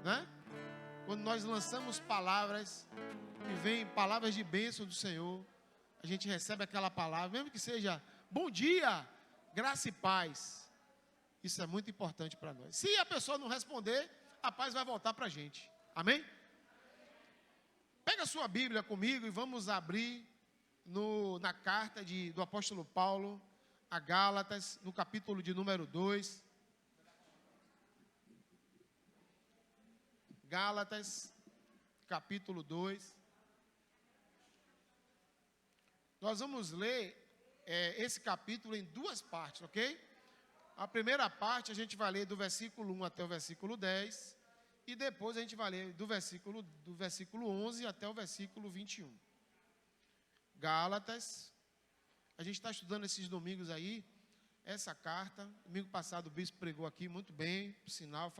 né? Quando nós lançamos palavras, que vêm palavras de bênção do Senhor, a gente recebe aquela palavra, mesmo que seja bom dia, graça e paz. Isso é muito importante para nós. Se a pessoa não responder, a paz vai voltar para a gente. Amém? Pega a sua Bíblia comigo e vamos abrir na carta do apóstolo Paulo a Gálatas, no capítulo de número 2. Gálatas, capítulo 2. Nós vamos ler esse capítulo em duas partes, ok? A primeira parte a gente vai ler do versículo 1 até o versículo 10. E depois a gente vai ler do versículo 11 até o versículo 21. Gálatas. A gente está estudando esses domingos aí, essa carta. Domingo passado o bispo pregou aqui muito bem, por sinal,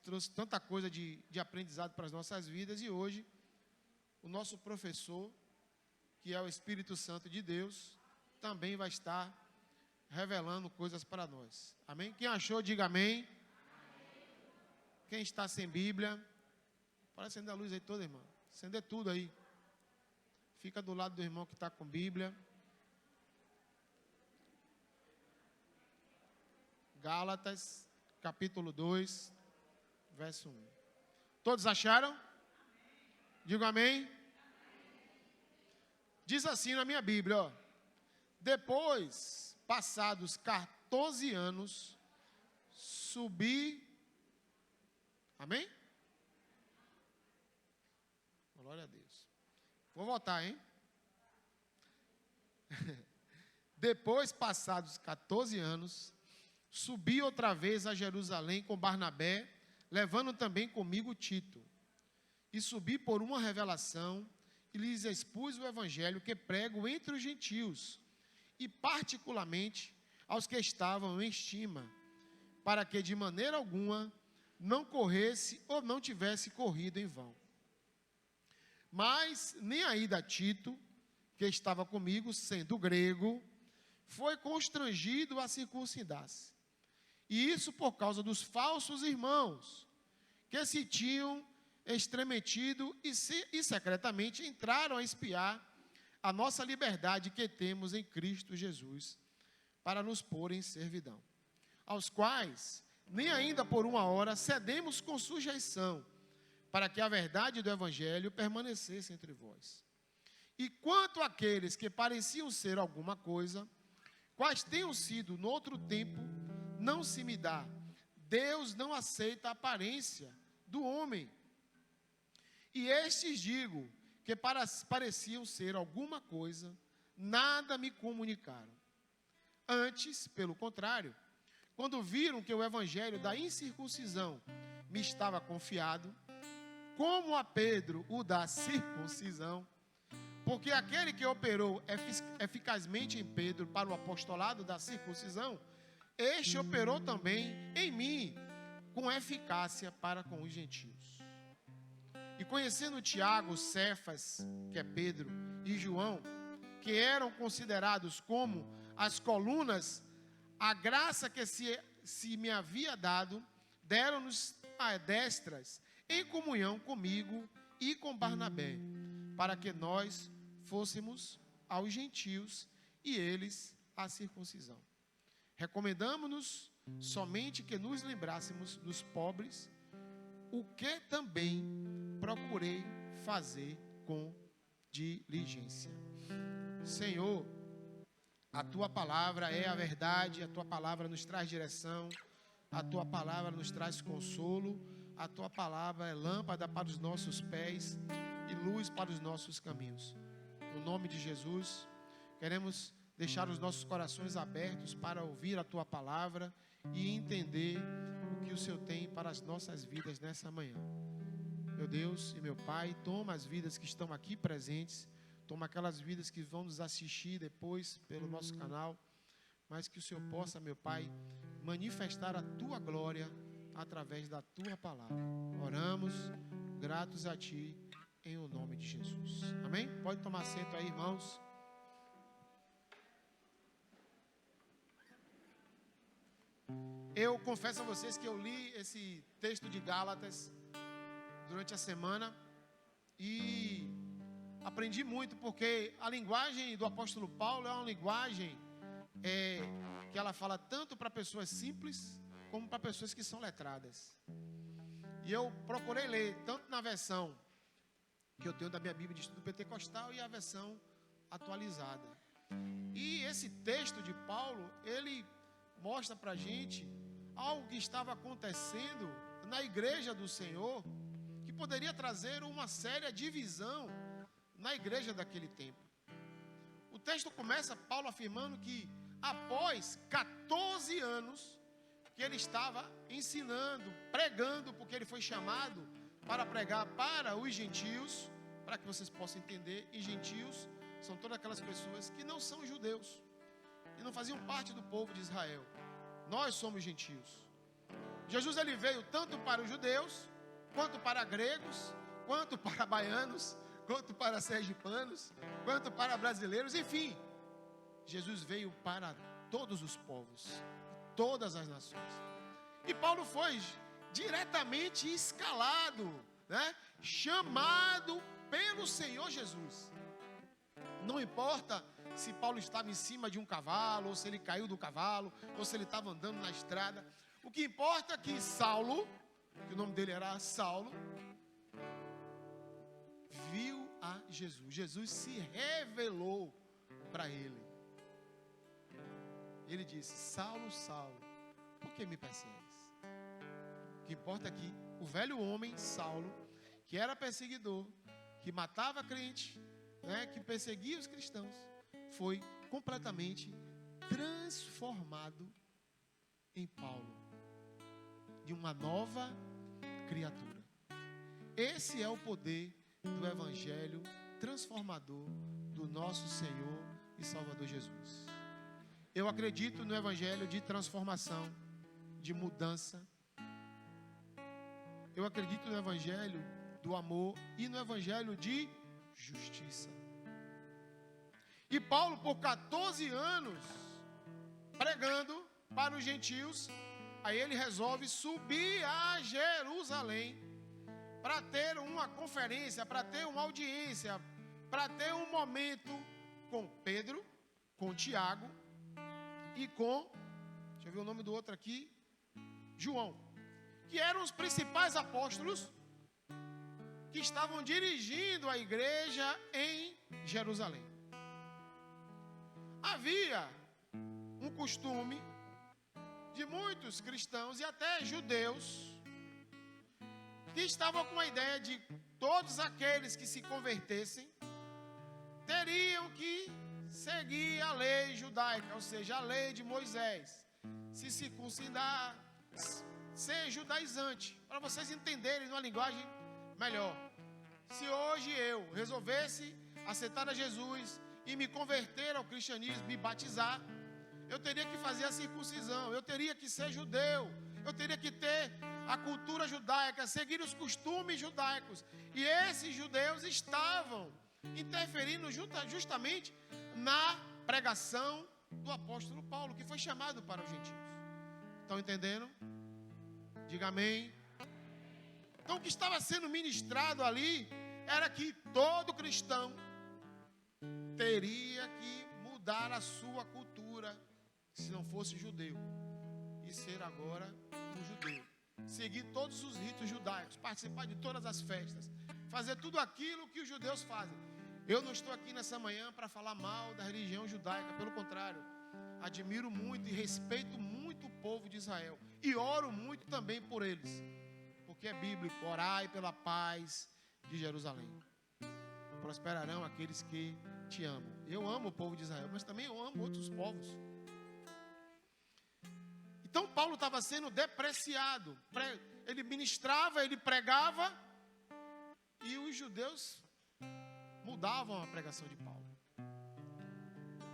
trouxe tanta coisa de aprendizado para as nossas vidas. E hoje, o nosso professor, que é o Espírito Santo de Deus, também vai estar revelando coisas para nós. Amém? Quem achou, diga amém. Quem está sem Bíblia, pode acender a luz aí toda, irmão. Acender tudo aí. Fica do lado do irmão que está com Bíblia. Gálatas, capítulo 2, verso 1. Todos acharam? Digo amém. Diz assim na minha Bíblia, ó. Depois, passados 14 anos, subi. Amém? Glória a Deus. Vou voltar, hein? Depois, passados 14 anos, subi outra vez a Jerusalém com Barnabé, levando também comigo Tito. E subi por uma revelação e lhes expus o evangelho que prego entre os gentios, e particularmente aos que estavam em estima, para que de maneira alguma não corresse ou não tivesse corrido em vão. Mas nem ainda Tito, que estava comigo, sendo grego, foi constrangido a circuncidar-se. E isso por causa dos falsos irmãos, que se tinham estremecido e secretamente entraram a espiar a nossa liberdade que temos em Cristo Jesus, para nos pôr em servidão. Aos quais, nem ainda por uma hora, cedemos com sujeição, para que a verdade do Evangelho permanecesse entre vós. E quanto àqueles que pareciam ser alguma coisa, quais tenham sido no outro tempo, não se me dá. Deus não aceita a aparência do homem. E estes digo, que pareciam ser alguma coisa, nada me comunicaram. Antes, pelo contrário, quando viram que o evangelho da incircuncisão me estava confiado, como a Pedro o da circuncisão, porque aquele que operou eficazmente em Pedro para o apostolado da circuncisão, este operou também em mim, com eficácia para com os gentios. E conhecendo Tiago, Cefas, que é Pedro, e João, que eram considerados como as colunas, a graça que se me havia dado, deram-nos a destras, em comunhão comigo e com Barnabé, para que nós fôssemos aos gentios e eles à circuncisão. Recomendamos-nos somente que nos lembrássemos dos pobres, o que também procurei fazer com diligência. Senhor, a Tua palavra é a verdade, a Tua palavra nos traz direção, a Tua palavra nos traz consolo, a Tua palavra é lâmpada para os nossos pés e luz para os nossos caminhos. No nome de Jesus, queremos deixar os nossos corações abertos para ouvir a Tua palavra e entender o que o Senhor tem para as nossas vidas nessa manhã. Meu Deus e meu Pai, toma as vidas que estão aqui presentes, toma aquelas vidas que vão nos assistir depois pelo nosso canal, mas que o Senhor possa, meu Pai, manifestar a Tua glória através da Tua palavra. Oramos, gratos a Ti, em o nome de Jesus. Amém? Pode tomar assento aí, irmãos. Eu confesso a vocês que eu li esse texto de Gálatas durante a semana e aprendi muito, porque a linguagem do apóstolo Paulo é uma linguagem que ela fala tanto para pessoas simples como para pessoas que são letradas. E eu procurei ler tanto na versão que eu tenho da minha Bíblia de Estudo Pentecostal e a versão atualizada. E esse texto de Paulo, ele mostra para a gente algo que estava acontecendo na igreja do Senhor, que poderia trazer uma séria divisão na igreja daquele tempo. O texto começa Paulo afirmando que após 14 anos que ele estava ensinando, pregando, porque ele foi chamado para pregar para os gentios, para que vocês possam entender, e gentios são todas aquelas pessoas que não são judeus e não faziam parte do povo de Israel. Nós somos gentios. Jesus ele veio tanto para os judeus, quanto para gregos, quanto para baianos, quanto para sergipanos, quanto para brasileiros, enfim. Jesus veio para todos os povos, todas as nações. E Paulo foi diretamente escalado, chamado pelo Senhor Jesus. Não importa se Paulo estava em cima de um cavalo, ou se ele caiu do cavalo, ou se ele estava andando na estrada. O que importa é que Saulo, que o nome dele era Saulo, viu a Jesus. Jesus se revelou para ele. Ele disse: Saulo, Saulo, por que me persegues? O que importa é que o velho homem, Saulo, que era perseguidor, que matava crente, que perseguia os cristãos, foi completamente transformado em Paulo, de uma nova criatura. Esse é o poder do evangelho transformador do nosso Senhor e Salvador Jesus. Eu acredito no evangelho de transformação, de mudança. Eu acredito no evangelho do amor e no evangelho de justiça. E Paulo, por 14 anos, pregando para os gentios, aí ele resolve subir a Jerusalém para ter uma conferência, para ter uma audiência, para ter um momento com Pedro, com Tiago e com, deixa eu ver o nome do outro aqui, João, que eram os principais apóstolos que estavam dirigindo a igreja em Jerusalém. Havia um costume de muitos cristãos e até judeus que estavam com a ideia de todos aqueles que se convertessem teriam que seguir a lei judaica, ou seja, a lei de Moisés, se circuncidar, ser judaizante, para vocês entenderem numa linguagem melhor. Se hoje eu resolvesse aceitar a Jesus e me converter ao cristianismo, me batizar, eu teria que fazer a circuncisão, eu teria que ser judeu, eu teria que ter a cultura judaica, seguir os costumes judaicos. E esses judeus estavam interferindo justamente na pregação do apóstolo Paulo, que foi chamado para os gentios. Estão entendendo? Diga amém. Então o que estava sendo ministrado ali era que todo cristão teria que mudar a sua cultura, se não fosse judeu, e ser agora um judeu, seguir todos os ritos judaicos, participar de todas as festas, fazer tudo aquilo que os judeus fazem. Eu não estou aqui nessa manhã para falar mal da religião judaica, pelo contrário, admiro muito e respeito muito o povo de Israel, e oro muito também por eles, porque é bíblico: orai pela paz de Jerusalém. Prosperarão aqueles que te amam. Eu amo o povo de Israel, mas também eu amo outros povos. Então Paulo estava sendo depreciado. Ele ministrava, ele pregava, e os judeus mudavam a pregação de Paulo.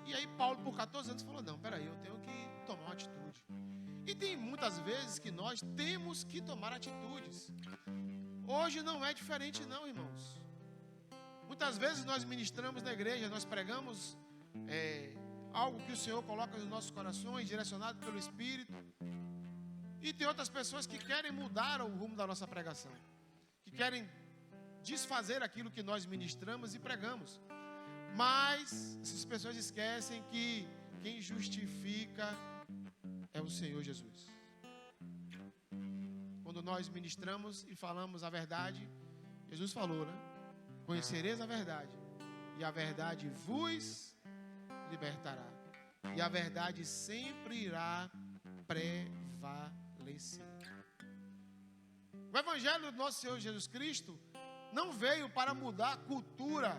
E aí Paulo, por 14 anos, falou: não, peraí, eu tenho que tomar uma atitude. E tem muitas vezes que nós temos que tomar atitudes. Hoje não é diferente não, irmãos. Muitas vezes nós ministramos na igreja, nós pregamos algo que o Senhor coloca nos nossos corações, direcionado pelo Espírito. E tem outras pessoas que querem mudar o rumo da nossa pregação, que querem desfazer aquilo que nós ministramos e pregamos. Mas essas pessoas esquecem que quem justifica é o Senhor Jesus. Quando nós ministramos e falamos a verdade, Jesus falou, né? Conhecereis a verdade, e a verdade vos libertará. E a verdade sempre irá prevalecer. O Evangelho do nosso Senhor Jesus Cristo não veio para mudar a cultura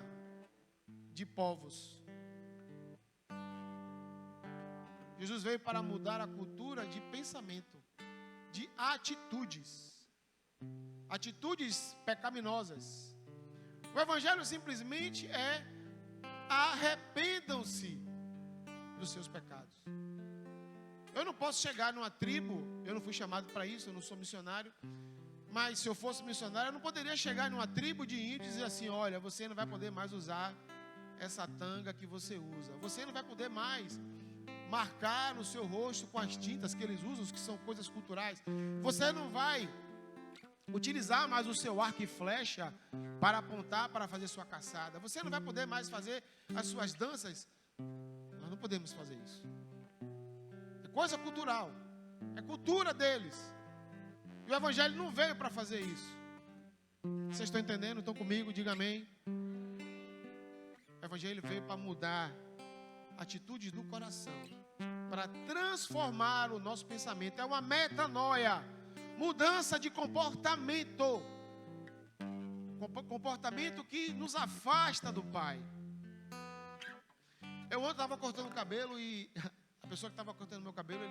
de povos. Jesus veio para mudar a cultura de pensamento, de atitudes. Atitudes pecaminosas. O Evangelho simplesmente é: arrependam-se dos seus pecados. Eu não posso chegar numa tribo, eu não fui chamado para isso, eu não sou missionário, mas se eu fosse missionário, eu não poderia chegar numa tribo de índios e dizer assim: olha, você não vai poder mais usar essa tanga que você usa, você não vai poder mais marcar no seu rosto com as tintas que eles usam, que são coisas culturais, você não vai utilizar mais o seu arco e flecha para apontar, para fazer sua caçada, você não vai poder mais fazer as suas danças. Nós não podemos fazer isso. É coisa cultural, é cultura deles, e o Evangelho não veio para fazer isso. Vocês estão entendendo? Estão comigo? Diga amém. O Evangelho veio para mudar atitudes do coração, para transformar o nosso pensamento. É uma metanoia, mudança de comportamento, comportamento que nos afasta do Pai. Eu ontem estava cortando o cabelo e a pessoa que estava cortando meu cabelo,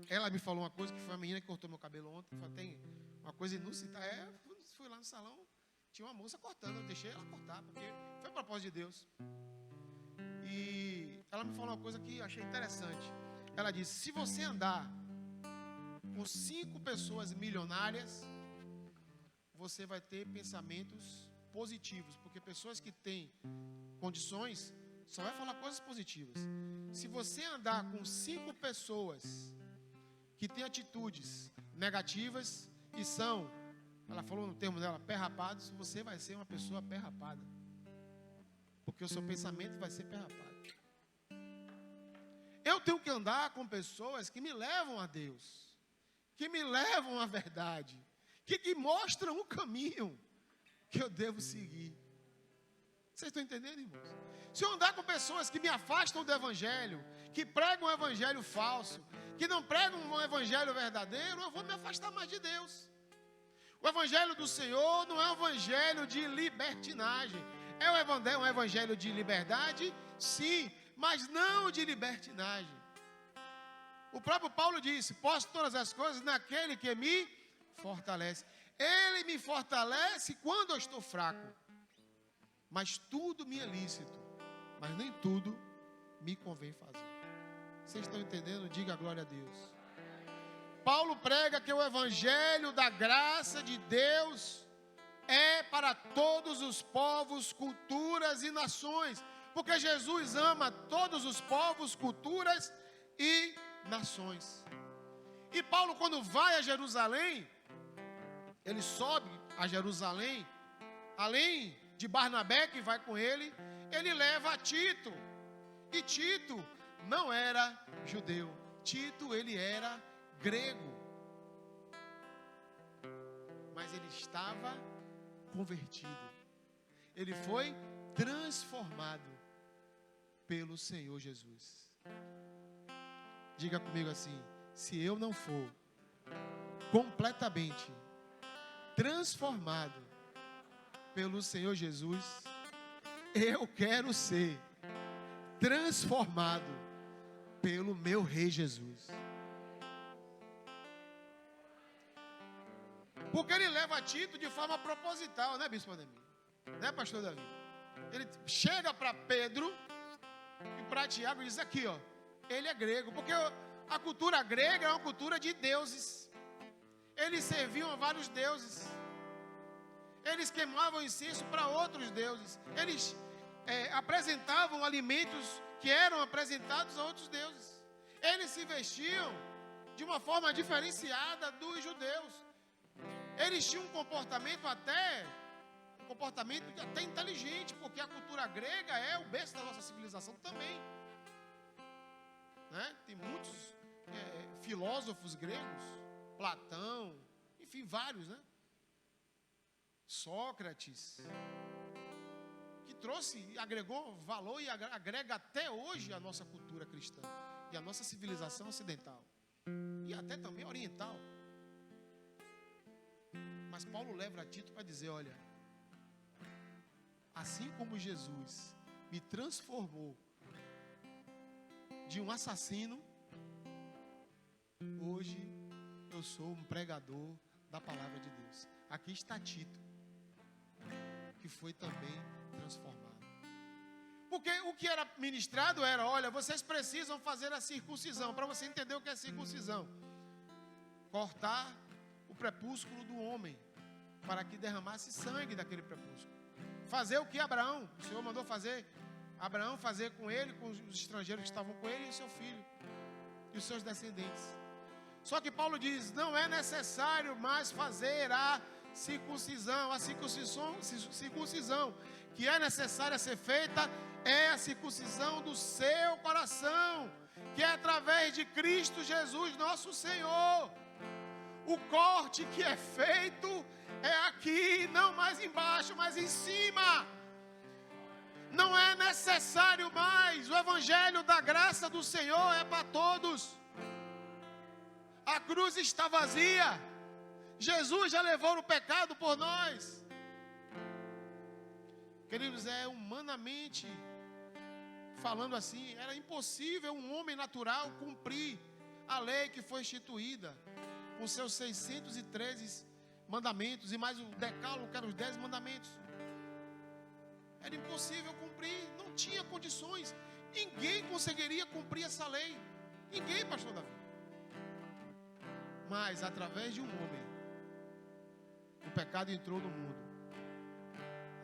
ela me falou uma coisa, que foi a menina que cortou meu cabelo ontem. Falei, tem uma coisa inusita. Fui lá no salão, tinha uma moça cortando, eu deixei ela cortar, porque foi propósito de Deus. E ela me falou uma coisa que eu achei interessante. Ela disse: se você andar com 5 pessoas milionárias, você vai ter pensamentos positivos, porque pessoas que têm condições só vai falar coisas positivas. Se você andar com 5 pessoas que têm atitudes negativas e são, ela falou no termo dela, pé-rapados, você vai ser uma pessoa pé-rapada, porque o seu pensamento vai ser pé-rapado. Eu tenho que andar com pessoas que me levam a Deus, que me levam à verdade, que mostram o caminho que eu devo seguir. Vocês estão entendendo, irmãos? Se eu andar com pessoas que me afastam do Evangelho, que pregam um Evangelho falso, que não pregam um Evangelho verdadeiro, eu vou me afastar mais de Deus. O Evangelho do Senhor não é um Evangelho de libertinagem. É um Evangelho de liberdade, sim, mas não de libertinagem. O próprio Paulo disse: posso todas as coisas naquele que me fortalece. Ele me fortalece quando eu estou fraco. Mas tudo me é lícito, mas nem tudo me convém fazer. Vocês estão entendendo? Diga glória a Deus. Paulo prega que o Evangelho da graça de Deus é para todos os povos, culturas e nações, porque Jesus ama todos os povos, culturas e nações. E Paulo, quando vai a Jerusalém, ele sobe a Jerusalém, além de Barnabé, que vai com ele, ele leva a Tito. E Tito não era judeu, Tito ele era grego, mas ele estava convertido, ele foi transformado pelo Senhor Jesus. Diga comigo assim: se eu não for completamente transformado pelo Senhor Jesus, eu quero ser transformado pelo meu Rei Jesus. Porque ele leva Tito de forma proposital, né, Bispo Ademir? Né, Pastor Davi? Ele chega para Pedro e para Tiago e diz aqui, ó, ele é grego, porque a cultura grega é uma cultura de deuses. Eles serviam a vários deuses. Eles queimavam incenso para outros deuses. Eles apresentavam alimentos que eram apresentados a outros deuses. Eles se vestiam de uma forma diferenciada dos judeus. Eles tinham um comportamento até inteligente, porque a cultura grega é o berço da nossa civilização também, né? Tem muitos filósofos gregos, Platão, enfim, vários, né? Sócrates, que agregou valor e agrega até hoje a nossa cultura cristã e a nossa civilização ocidental e até também oriental. Mas Paulo leva a Tito para dizer: olha, assim como Jesus me transformou de um assassino, hoje eu sou um pregador da palavra de Deus. Aqui está Tito, que foi também transformado. Porque o que era ministrado era: olha, vocês precisam fazer a circuncisão. Para você entender o que é circuncisão: cortar o prepúsculo do homem, para que derramasse sangue daquele prepúsculo. Fazer o que o Senhor mandou fazer Abraão fazer com ele, com os estrangeiros que estavam com ele, e o seu filho e os seus descendentes. Só que Paulo diz: não é necessário mais fazer a circuncisão. A circuncisão que é necessária ser feita é a circuncisão do seu coração, que é através de Cristo Jesus nosso Senhor. O corte que é feito é aqui, não mais embaixo, mas em cima. Não é necessário mais. O evangelho da graça do Senhor é para todos. A cruz está vazia. Jesus já levou o pecado por nós. Queridos, humanamente falando assim, era impossível um homem natural cumprir a lei que foi instituída, com seus 613 mandamentos, e mais o decálogo, que eram os 10 mandamentos. Era impossível cumprir, não tinha condições. Ninguém conseguiria cumprir essa lei. Ninguém, pastor Davi. Mas através de um homem, o pecado entrou no mundo.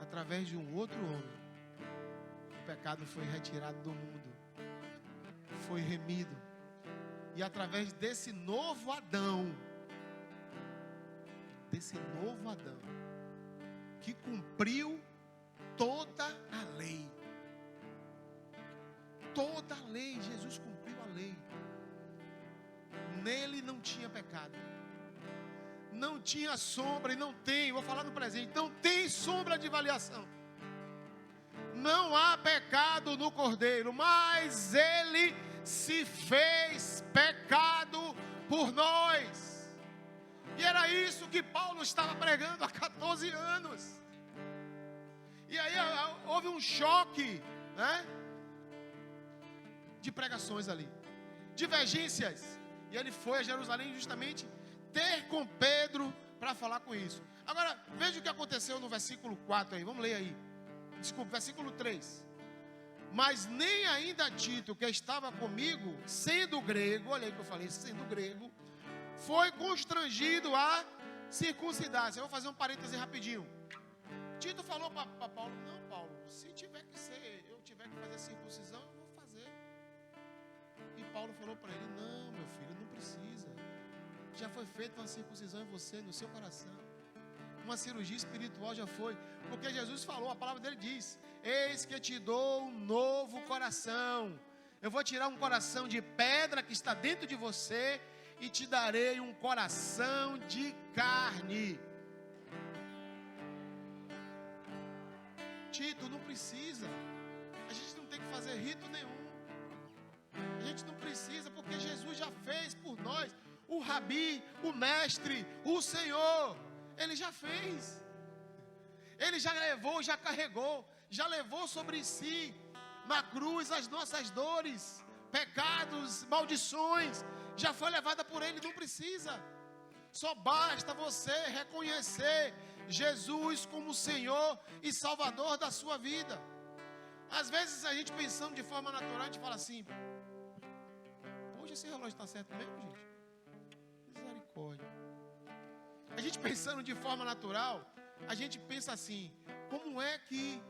Através de um outro homem, o pecado foi retirado do mundo, foi remido. E através desse novo Adão, que cumpriu toda a lei. Toda a lei, Jesus cumpriu a lei. Nele não tinha pecado. Não tinha sombra, e não tem, vou falar no presente, não tem sombra de avaliação. Não há pecado no Cordeiro, mas ele se fez pecado por nós. E era isso que Paulo estava pregando há 14 anos. E aí houve um choque, né, de pregações ali, divergências. E ele foi a Jerusalém justamente ter com Pedro para falar com isso. Agora, veja o que aconteceu no versículo 4 aí, vamos ler aí. Desculpa, versículo 3. Mas nem ainda Tito, que estava comigo, sendo grego, olha aí que eu falei, sendo grego, foi constrangido a circuncidar-se. Eu vou fazer um parêntese rapidinho. Tito falou para Paulo: não, Paulo, se tiver que ser, eu tiver que fazer circuncisão, eu vou fazer. E Paulo falou para ele: não, meu filho, não precisa. Já foi feita uma circuncisão em você, no seu coração. Uma cirurgia espiritual já foi. Porque Jesus falou, a palavra dele diz: eis que te dou um novo coração. Eu vou tirar um coração de pedra que está dentro de você e te darei um coração de carne. Tito, não precisa. A gente não tem que fazer rito nenhum. A gente não precisa, porque Jesus já fez por nós. O Rabi, o mestre, o Senhor, ele já fez. Ele já levou, já carregou, já levou sobre si na cruz as nossas dores, pecados, maldições. Já foi levada por ele, não precisa. Só basta você reconhecer Jesus como Senhor e Salvador da sua vida. Às vezes a gente pensando de forma natural, a gente fala assim: poxa, esse relógio está certo mesmo, gente? Misericórdia. A gente pensando de forma natural, a gente pensa assim: como é que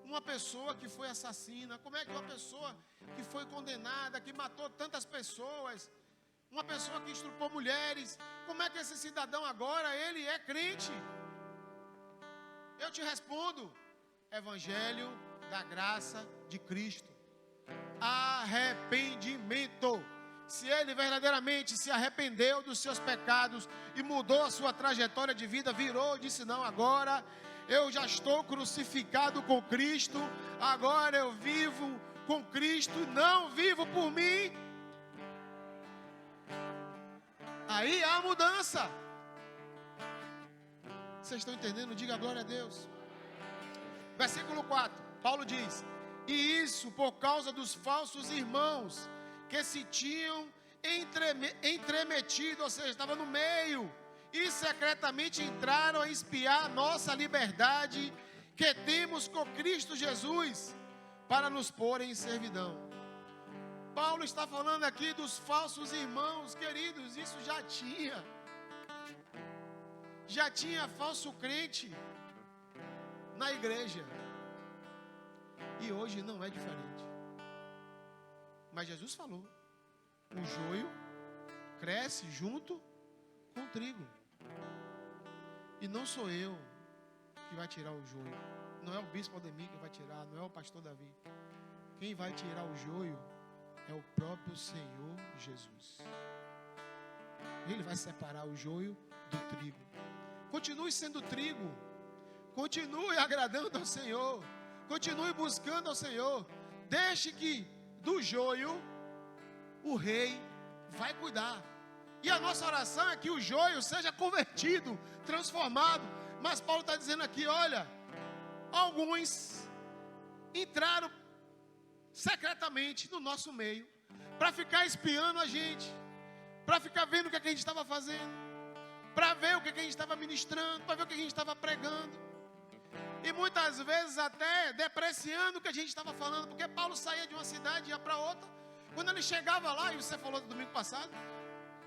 uma pessoa que foi assassina, como é que uma pessoa que foi condenada, que matou tantas pessoas, uma pessoa que estuprou mulheres, como é que esse cidadão agora, ele é crente? Eu te respondo, Evangelho da graça de Cristo. Arrependimento. Se ele verdadeiramente se arrependeu dos seus pecados e mudou a sua trajetória de vida, virou e disse: não, agora eu já estou crucificado com Cristo, agora eu vivo com Cristo, não vivo por mim. Aí há mudança. Vocês estão entendendo? Diga glória a Deus. Versículo 4, Paulo diz: e isso por causa dos falsos irmãos que se tinham entremetido, ou seja, estava no meio, e secretamente entraram a espiar a nossa liberdade que temos com Cristo Jesus, para nos porem em servidão. Paulo está falando aqui dos falsos irmãos, queridos. Isso já tinha falso crente na igreja, e hoje não é diferente. Mas Jesus falou: o joio cresce junto com o trigo, e não sou eu que vai tirar o joio, não é o bispo Aldemir que vai tirar, não é o pastor Davi. Quem vai tirar o joio é o próprio Senhor Jesus. Ele vai separar o joio do trigo. Continue sendo trigo, continue agradando ao Senhor, continue buscando ao Senhor. Deixe que do joio o rei vai cuidar. E a nossa oração é que o joio seja convertido, transformado. Mas Paulo está dizendo aqui: olha, alguns entraram secretamente no nosso meio, para ficar espiando a gente, para ficar vendo o que a gente estava fazendo, para ver o que a gente estava ministrando, para ver o que a gente estava pregando, e muitas vezes até depreciando o que a gente estava falando, porque Paulo saía de uma cidade e ia para outra. Quando ele chegava lá, e você falou do domingo passado,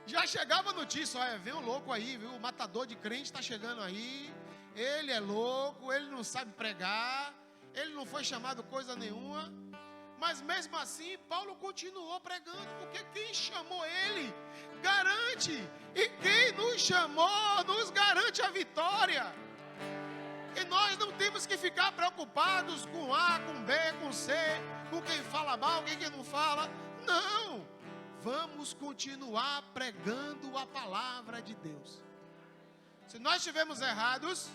já chegava a notícia: olha, vem um louco aí, viu? O matador de crente está chegando aí, ele é louco, ele não sabe pregar, ele não foi chamado coisa nenhuma. Mas mesmo assim, Paulo continuou pregando, porque quem chamou ele garante, e quem nos chamou nos garante a vitória. E nós não temos que ficar preocupados com A, com B, com C, com quem fala mal, quem não fala. Não, vamos continuar pregando a palavra de Deus. Se nós estivermos errados,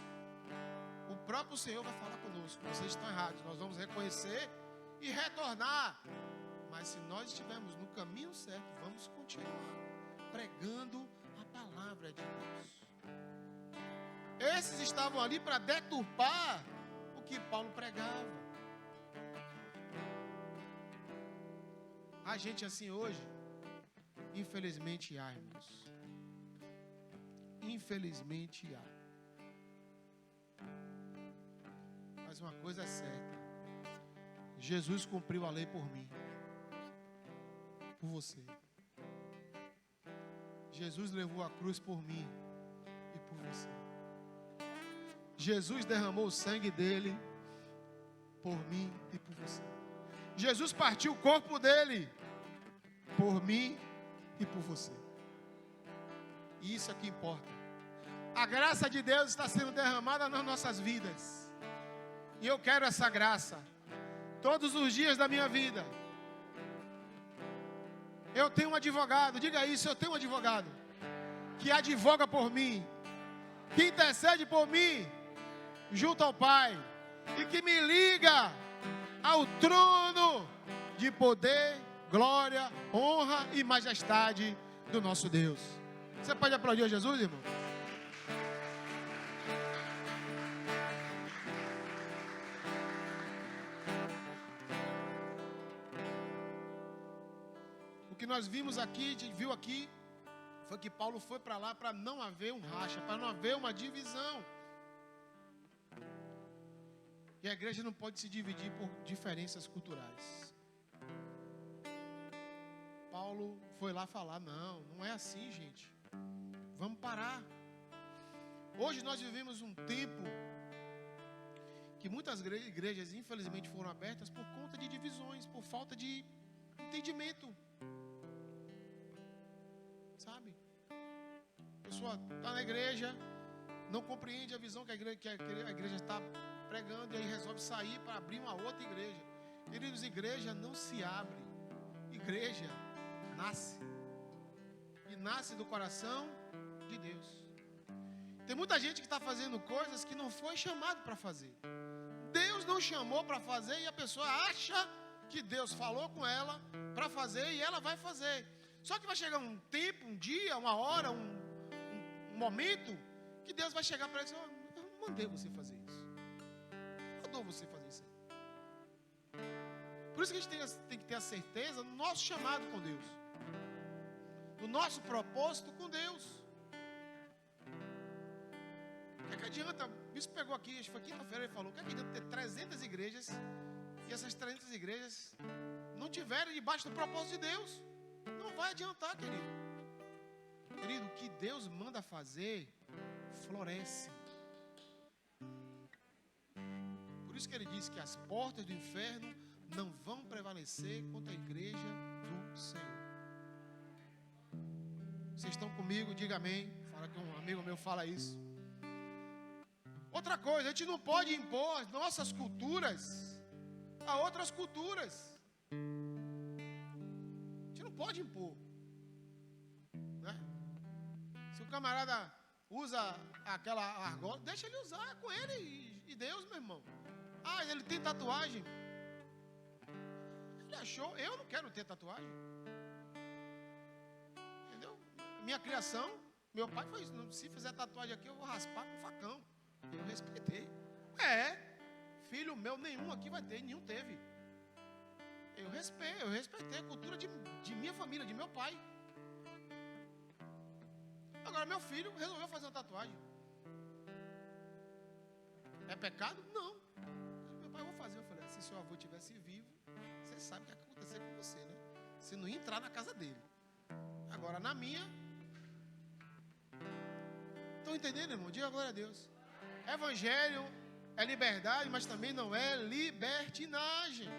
o próprio Senhor vai falar conosco: vocês estão errados. Nós vamos reconhecer e retornar. Mas se nós estivermos no caminho certo, vamos continuar pregando a palavra de Deus. Esses estavam ali para deturpar o que Paulo pregava. A gente assim hoje, infelizmente há, irmãos. Infelizmente há. Mas uma coisa é certa: Jesus cumpriu a lei por mim, por você. Jesus levou a cruz por mim e por você. Jesus derramou o sangue dele por mim e por você. Jesus partiu o corpo dele por mim e por você. E isso é que importa. A graça de Deus está sendo derramada nas nossas vidas, e eu quero essa graça todos os dias da minha vida. Eu tenho um advogado, diga isso: eu tenho um advogado que advoga por mim, que intercede por mim junto ao Pai, e que me liga ao trono de poder, glória, honra e majestade do nosso Deus. Você pode aplaudir a Jesus, irmão? O que nós vimos aqui, viu aqui, foi que Paulo foi para lá para não haver um racha, para não haver uma divisão. E a igreja não pode se dividir por diferenças culturais. Paulo foi lá falar: não é assim, gente. Vamos parar. Hoje nós vivemos um tempo que muitas igrejas, infelizmente, foram abertas por conta de divisões, por falta de entendimento. sabe? A pessoa está na igreja, não compreende a visão que a igreja está pregando, e aí resolve sair para abrir uma outra igreja. Queridos, igreja não se abre, igreja nasce, e nasce do coração de Deus. Tem muita gente que está fazendo coisas que não foi chamado para fazer. Deus não chamou para fazer, e a pessoa acha que Deus falou com ela para fazer, e ela vai fazer. Só que vai chegar um tempo, um dia, uma hora, um momento, que Deus vai chegar para ela e dizer: eu não mandei você fazer isso, eu mandou você fazer isso aí. Por isso que a gente tem que ter a certeza do nosso chamado com Deus, do nosso propósito com Deus. O que adianta? Isso pegou aqui, acho que foi quinta-feira, ele falou: o que adianta ter 300 igrejas e essas 300 igrejas não tiverem debaixo do propósito de Deus? Não vai adiantar, querido. Querido, o que Deus manda fazer floresce. Por isso que ele diz que as portas do inferno não vão prevalecer contra a igreja do Senhor. Vocês estão comigo? Diga amém. Fala que um amigo meu fala isso. Outra coisa, a gente não pode impor as nossas culturas a outras culturas. A gente não pode impor, né? Se o camarada usa aquela argola, deixa ele usar, com ele e Deus, meu irmão. Ah, ele tem tatuagem. Ele achou, eu não quero ter tatuagem. Entendeu? Minha criação, meu pai foi isso: se fizer tatuagem aqui, eu vou raspar com facão. Eu respeitei. Filho meu nenhum aqui vai ter, nenhum teve. Eu respeitei a cultura de minha família, de meu pai. Agora meu filho resolveu fazer uma tatuagem. É pecado? Não. Meu pai, eu vou fazer. Eu falei: se seu avô tivesse vivo, você sabe o que ia acontecer com você, né? Você não ia entrar na casa dele. Agora na minha. Estão entendendo, irmão? Diga glória a Deus. Evangelho é liberdade, mas também não é libertinagem.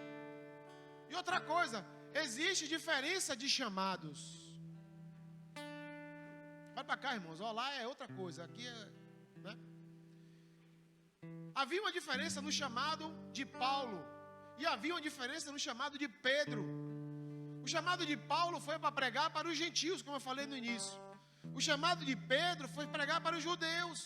E outra coisa, existe diferença de chamados. Vai para cá, irmãos. Ó, lá é outra coisa. Aqui é, né? Havia uma diferença no chamado de Paulo, e havia uma diferença no chamado de Pedro. O chamado de Paulo foi para pregar para os gentios, como eu falei no início. O chamado de Pedro foi pregar para os judeus.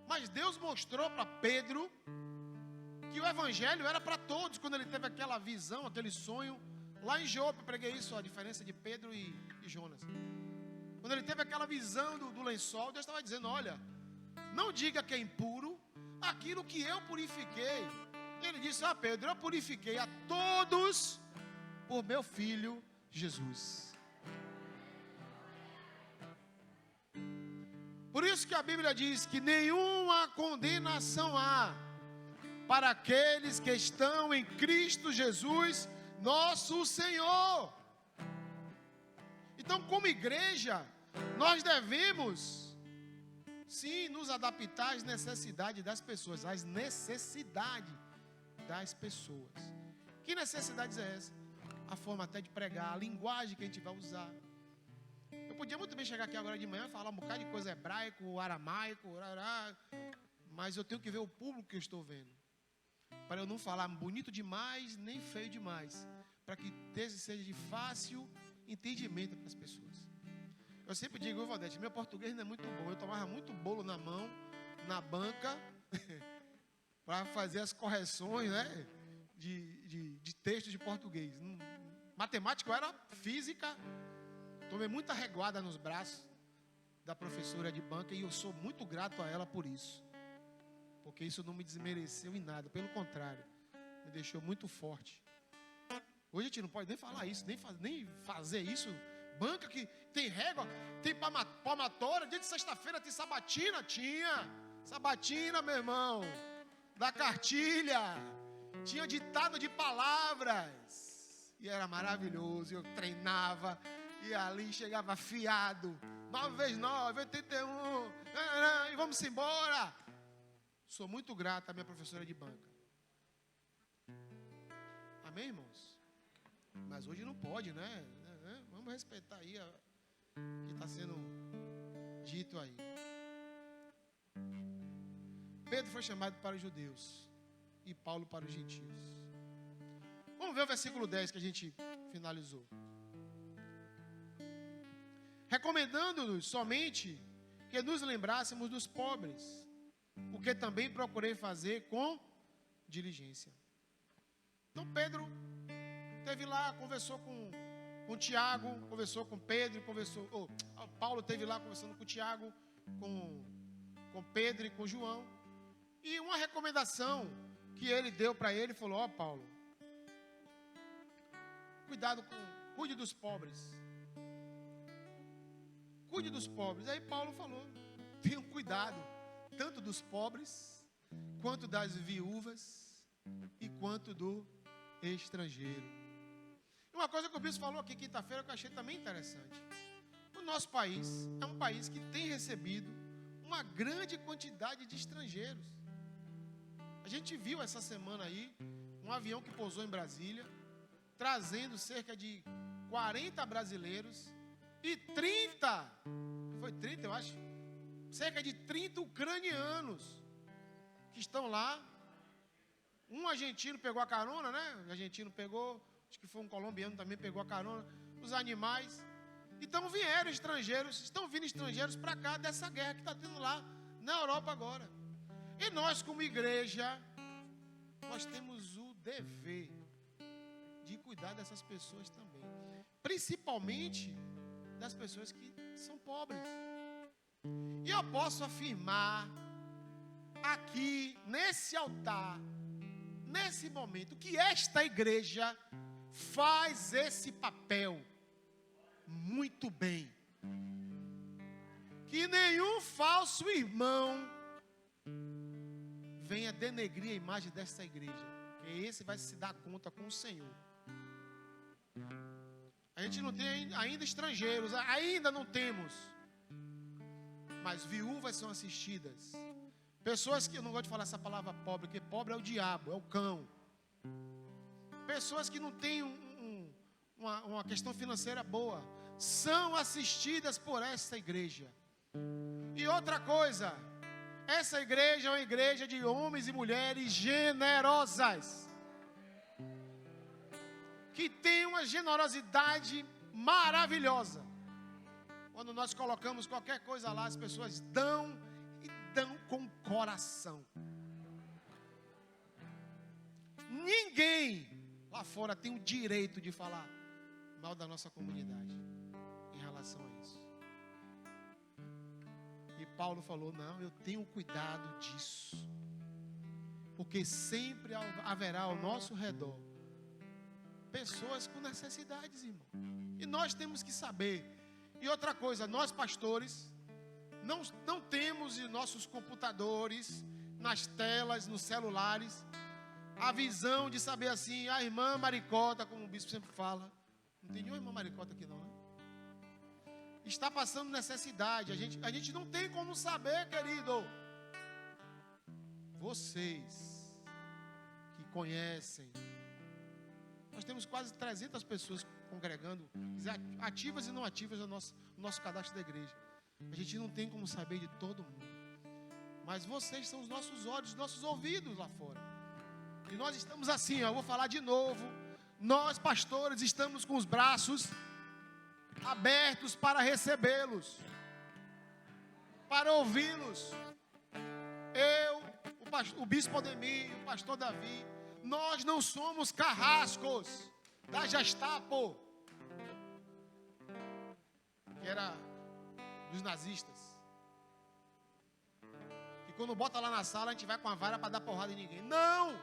Mas Deus mostrou para Pedro que o evangelho era para todos, quando ele teve aquela visão, aquele sonho lá em Jope. Eu preguei isso, a diferença de Pedro e Jonas. Quando ele teve aquela visão do lençol, Deus estava dizendo: olha, não diga que é impuro aquilo que eu purifiquei. Ele disse: Pedro, eu purifiquei a todos por meu filho Jesus. Por isso que a Bíblia diz que nenhuma condenação há para aqueles que estão em Cristo Jesus, nosso Senhor. Então, como igreja, nós devemos, sim, nos adaptar às necessidades das pessoas. Às necessidades das pessoas. Que necessidades é essa? A forma até de pregar, a linguagem que a gente vai usar. Eu podia muito bem chegar aqui agora de manhã e falar um bocado de coisa hebraico, aramaico, mas eu tenho que ver o público que eu estou vendo, para eu não falar bonito demais, nem feio demais, para que esse seja de fácil entendimento para as pessoas. Eu sempre digo: Valdete, meu português não é muito bom. Eu tomava muito bolo na mão, na banca, para fazer as correções, né, de textos de português. Matemática eu era, física. Tomei muita reguada nos braços da professora de banca, e eu sou muito grato a ela por isso, porque isso não me desmereceu em nada, pelo contrário, me deixou muito forte. Hoje a gente não pode nem falar isso, nem fazer isso. Banca que tem régua, tem palmatória, dia de sexta-feira tem sabatina. Tinha sabatina, meu irmão, da cartilha, tinha ditado de palavras, e era maravilhoso. Eu treinava, e ali chegava afiado, 9 vezes 9, 81, e vamos embora. Sou muito grato à minha professora de banca. Amém, irmãos? Mas hoje não pode, né? Vamos respeitar aí o que está sendo dito aí. Pedro foi chamado para os judeus e Paulo para os gentios. Vamos ver o versículo 10 que a gente finalizou. Recomendando-nos somente que nos lembrássemos dos pobres, o que também procurei fazer com diligência. Então Pedro esteve lá, conversou com Tiago, conversou com Pedro, Paulo esteve lá conversando com Tiago, com Pedro e com João. E uma recomendação que ele deu para ele, falou: ó Paulo, cuide dos pobres. Cuide dos pobres. Aí Paulo falou: tenham cuidado, tanto dos pobres, quanto das viúvas e quanto do estrangeiro. Uma coisa que o bispo falou aqui quinta-feira que eu achei também interessante. O nosso país é um país que tem recebido uma grande quantidade de estrangeiros. A gente viu essa semana aí um avião que pousou em Brasília, trazendo cerca de 40 brasileiros e 30, foi 30 eu acho, cerca de 30 ucranianos que estão lá. Um argentino pegou a carona, né? O argentino pegou, acho que foi um colombiano também pegou a carona, os animais. Então estão vindo estrangeiros para cá dessa guerra que está tendo lá na Europa agora. E nós, como igreja, nós temos o dever de cuidar dessas pessoas também. Principalmente das pessoas que são pobres. E eu posso afirmar aqui, nesse altar, nesse momento, que esta igreja faz esse papel muito bem. Que nenhum falso irmão venha denegrir a imagem desta igreja, que esse vai se dar conta com o Senhor. A gente não tem ainda estrangeiros, ainda não temos, mas viúvas são assistidas. Pessoas que, eu não gosto de falar essa palavra pobre, porque pobre é o diabo, é o cão. Pessoas que não têm uma questão financeira boa, são assistidas por essa igreja. E outra coisa, essa igreja é uma igreja de homens e mulheres generosas, que tem uma generosidade maravilhosa. Quando nós colocamos qualquer coisa lá, as pessoas dão e dão com coração. Ninguém lá fora tem o direito de falar mal da nossa comunidade em relação a isso. E Paulo falou: não, eu tenho cuidado disso, porque sempre haverá ao nosso redor pessoas com necessidades, irmão. E nós temos que saber. E outra coisa, nós pastores não temos em nossos computadores, nas telas, nos celulares, a visão de saber assim: a irmã Maricota, como o bispo sempre fala, não tem nenhuma irmã Maricota aqui não, né? Está passando necessidade. A gente não tem como saber, querido. Vocês que conhecem, nós temos quase 300 pessoas congregando, ativas e não ativas no nosso cadastro da igreja. A gente não tem como saber de todo mundo, mas vocês são os nossos olhos, os nossos ouvidos lá fora. E nós estamos assim, eu vou falar de novo. Nós, pastores, estamos com os braços abertos para recebê-los, para ouvi-los. O bispo Ademir, o pastor Davi, nós não somos carrascos da Gestapo, que era dos nazistas, e quando bota lá na sala a gente vai com a vara para dar porrada em ninguém. Não!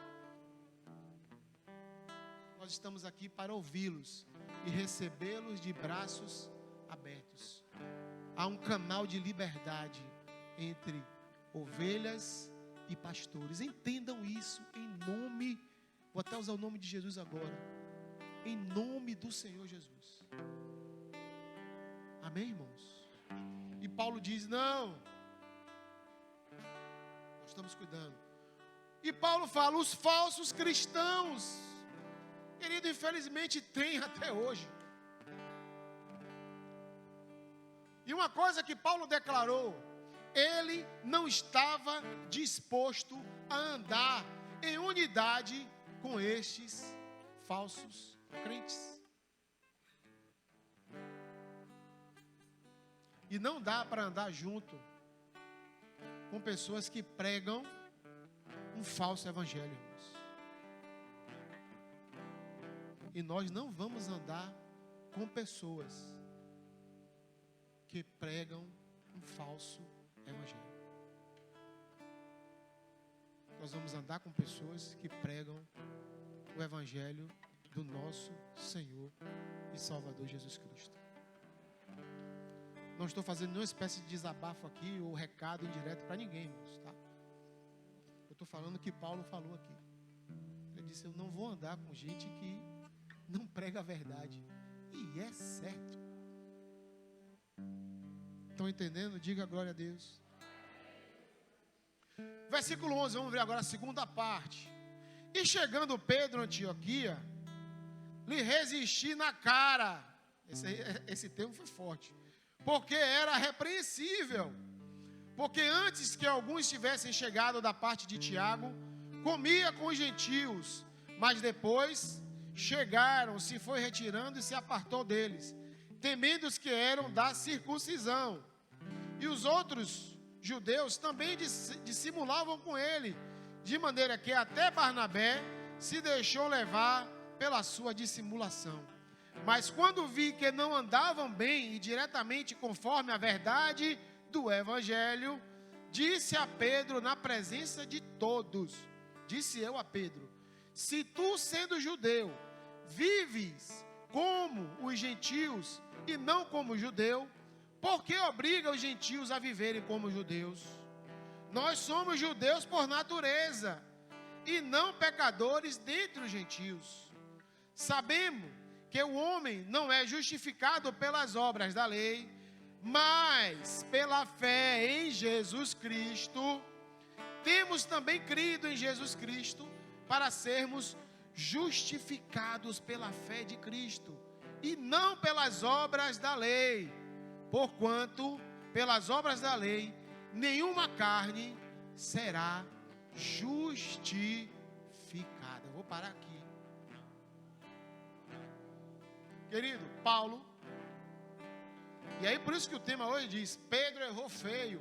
Nós estamos aqui para ouvi-los e recebê-los de braços abertos. Há um canal de liberdade entre ovelhas e pastores. Entendam isso em nome, vou até usar o nome de Jesus agora, em nome do Senhor Jesus. Amém, irmãos? E Paulo diz: não, nós estamos cuidando. E Paulo fala: os falsos cristãos Querido, infelizmente tem até hoje. E uma coisa que Paulo declarou, ele não estava disposto a andar em unidade com estes falsos crentes. E não dá para andar junto com pessoas que pregam um falso evangelho, irmãos. E nós não vamos andar com pessoas que pregam um falso evangelho. Nós vamos andar com pessoas que pregam o evangelho do nosso Senhor e Salvador Jesus Cristo. Não estou fazendo nenhuma espécie de desabafo aqui ou recado indireto para ninguém, irmãos, tá? Eu estou falando o que Paulo falou aqui. Ele disse: eu não vou andar com gente que não prega a verdade. E é certo. Estão entendendo? Diga glória a Deus. Versículo 11, vamos ver agora a segunda parte. E chegando Pedro a Antioquia, lhe resisti na cara. Esse termo foi forte. Porque era repreensível. Porque antes que alguns tivessem chegado da parte de Tiago, comia com os gentios, mas depois chegaram, se foi retirando e se apartou deles, temendo os que eram da circuncisão. E os outros judeus também dissimulavam com ele, de maneira que até Barnabé se deixou levar pela sua dissimulação. Mas quando vi que não andavam bem e diretamente conforme a verdade do evangelho, disse a Pedro na presença de todos, disse eu a Pedro: se tu, sendo judeu, vives como os gentios e não como judeu, por que obriga os gentios a viverem como judeus? Nós somos judeus por natureza e não pecadores dentre os gentios. Sabemos que o homem não é justificado pelas obras da lei, mas pela fé em Jesus Cristo. Temos também crido em Jesus Cristo para sermos justificados pela fé de Cristo e não pelas obras da lei, porquanto pelas obras da lei nenhuma carne será justificada. Eu vou parar aqui. Querido, Paulo, e aí por isso que o tema hoje diz: Pedro errou feio.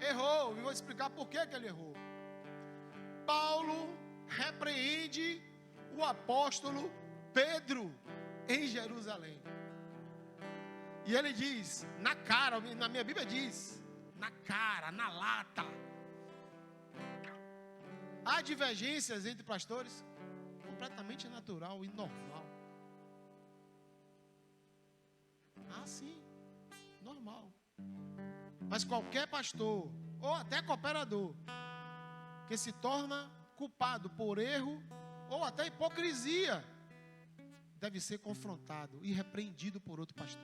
Errou, e vou explicar por que ele errou. Paulo repreende o apóstolo Pedro em Jerusalém. E ele diz, na cara, na minha Bíblia diz, na cara, na lata. Há divergências entre pastores, completamente natural e normal. Ah, sim, normal. Mas qualquer pastor, ou até cooperador, que se torna culpado por erro, ou até hipocrisia, deve ser confrontado e repreendido por outro pastor.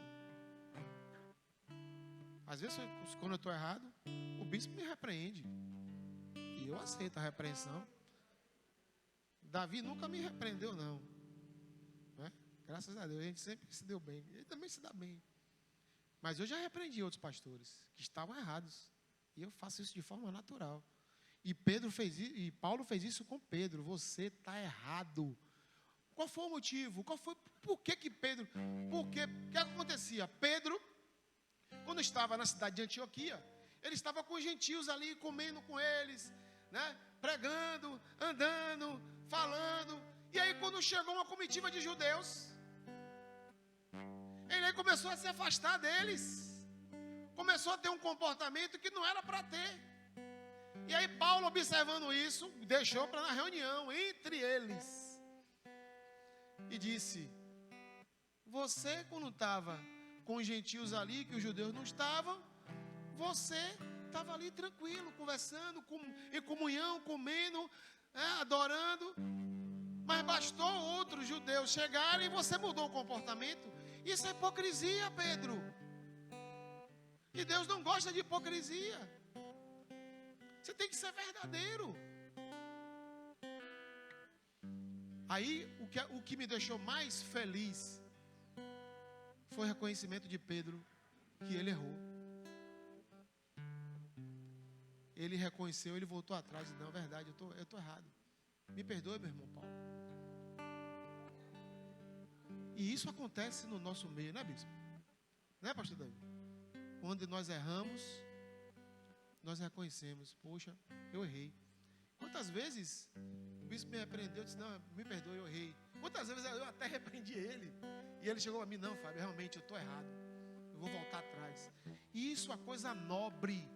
Às vezes, quando eu estou errado, o bispo me repreende. E eu aceito a repreensão. Davi nunca me repreendeu, não. Né? Graças a Deus, a gente sempre se deu bem. Ele também se dá bem. Mas eu já repreendi outros pastores que estavam errados. E eu faço isso de forma natural. E Paulo fez isso com Pedro. Você está errado. Qual foi o motivo? Por que Pedro? O que acontecia? Pedro, quando estava na cidade de Antioquia, ele estava com os gentios ali, comendo com eles, né? Pregando, andando, falando. E aí quando chegou uma comitiva de judeus, ele aí começou a se afastar deles. Começou a ter um comportamento que não era para ter. E aí Paulo, observando isso, deixou para na reunião entre eles. E disse: você, quando estava com os gentios ali, que os judeus não estavam, você estava ali tranquilo, conversando, em comunhão, comendo, adorando. Mas bastou outros judeus chegarem e você mudou o comportamento. Isso é hipocrisia, Pedro. E Deus não gosta de hipocrisia. Você tem que ser verdadeiro. Aí, o que me deixou mais feliz foi o reconhecimento de Pedro que ele errou. Ele reconheceu, ele voltou atrás e disse, não, é verdade, eu estou errado. Me perdoe, meu irmão Paulo. E isso acontece no nosso meio, né, bispo? Né, pastor Davi? Quando nós erramos, nós reconhecemos, poxa, eu errei. Quantas vezes o bispo me repreendeu e disse, não, me perdoe, eu errei. Quantas vezes eu até repreendi ele. E ele chegou a mim, não, Fábio, realmente eu estou errado. Eu vou voltar atrás. E isso é coisa nobre.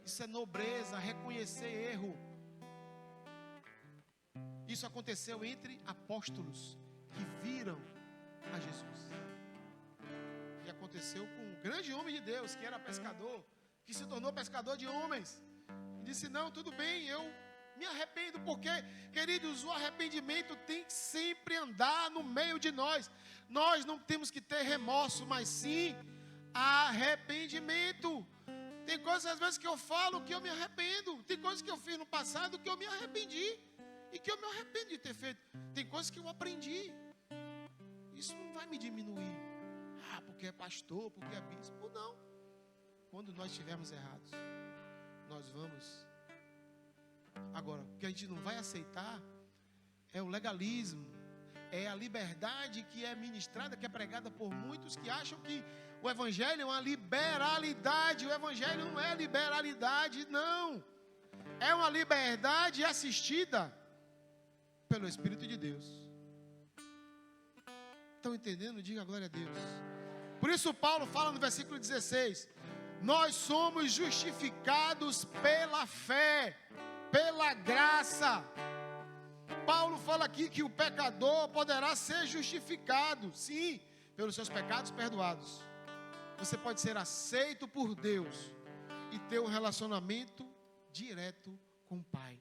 Isso é nobreza, reconhecer erro. Isso aconteceu entre apóstolos que viram a Jesus. E aconteceu com um grande homem de Deus, que era pescador, que se tornou pescador de homens. E disse, não, tudo bem, eu me arrependo, porque, queridos, o arrependimento tem que sempre andar no meio de nós. Nós não temos que ter remorso, mas sim arrependimento. Tem coisas às vezes que eu falo que eu me arrependo. Tem coisas que eu fiz no passado que eu me arrependi. E que eu me arrependo de ter feito. Tem coisas que eu aprendi. Isso não vai me diminuir. Ah, porque é pastor, porque é bispo. Não. Quando nós estivermos errados, nós vamos. Agora, o que a gente não vai aceitar é o legalismo. É a liberdade que é ministrada, que é pregada por muitos que acham que o evangelho é uma liberalidade. O evangelho não é liberalidade, não. É uma liberdade assistida pelo Espírito de Deus. Estão entendendo? Diga glória a Deus. Por isso Paulo fala no versículo 16: nós somos justificados pela fé, pela graça. Paulo fala aqui que o pecador poderá ser justificado, sim, pelos seus pecados perdoados. Você pode ser aceito por Deus e ter um relacionamento direto com o Pai.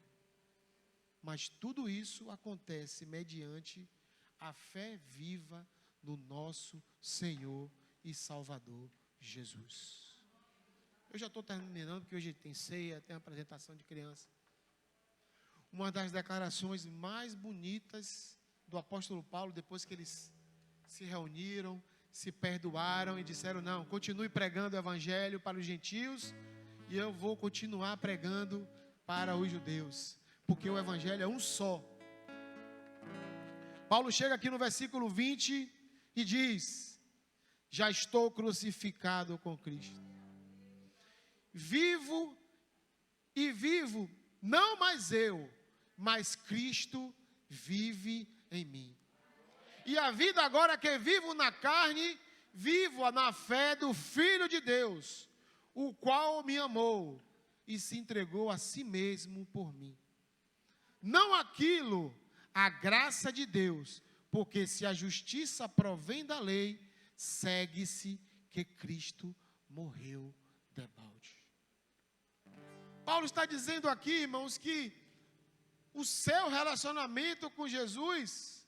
Mas tudo isso acontece mediante a fé viva no nosso Senhor e Salvador Jesus. Eu já estou terminando, porque hoje tem ceia, tem apresentação de criança. Uma das declarações mais bonitas do apóstolo Paulo, depois que eles se reuniram, se perdoaram e disseram, não, continue pregando o evangelho para os gentios e eu vou continuar pregando para os judeus, porque o evangelho é um só. Paulo chega aqui no versículo 20 e diz, já estou crucificado com Cristo. Vivo, não mais eu, mas Cristo vive em mim. E a vida agora que vivo na carne, vivo na fé do Filho de Deus, o qual me amou e se entregou a si mesmo por mim. Não aquilo, a graça de Deus, porque se a justiça provém da lei, segue-se que Cristo morreu debalde. Paulo está dizendo aqui, irmãos, que o seu relacionamento com Jesus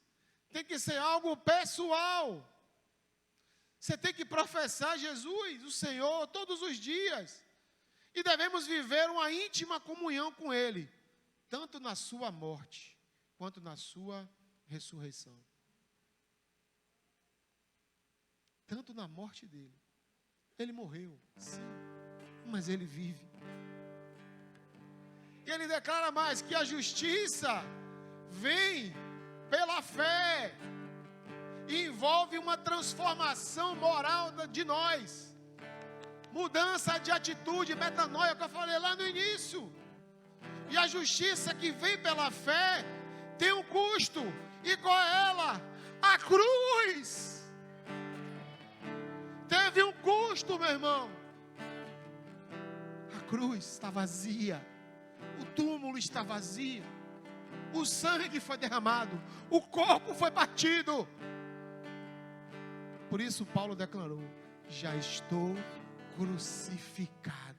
tem que ser algo pessoal. Você tem que professar Jesus, o Senhor, todos os dias. E devemos viver uma íntima comunhão com Ele, tanto na sua morte, quanto na sua ressurreição. Tanto na morte dele. Ele morreu, sim, mas ele vive. E ele declara mais que a justiça vem pela fé e envolve uma transformação moral de nós. Mudança de atitude, metanoia, que eu falei lá no início. E a justiça que vem pela fé tem um custo. E qual é ela? A cruz. Teve um custo, meu irmão. A cruz está vazia. O túmulo está vazio. O sangue foi derramado. O corpo foi partido. Por isso Paulo declarou: já estou crucificado